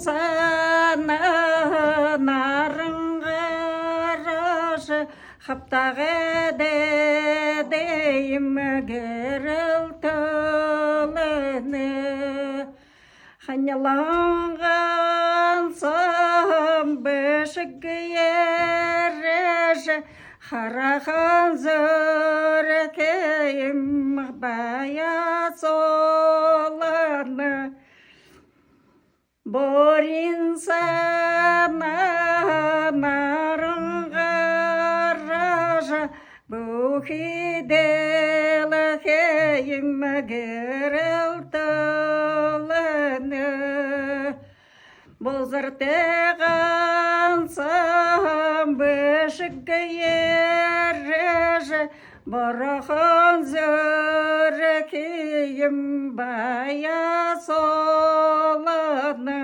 саны нарыңғарашы хаптағы дейім керілтіліні ханяланған сам бішігі ережі харахан зөрекейім бая солыны борин сана нарыңғарашы бұхиделі кейім керілтіліні бұзыртеған сам бішігі ережі барахан зөрекейім бая солыны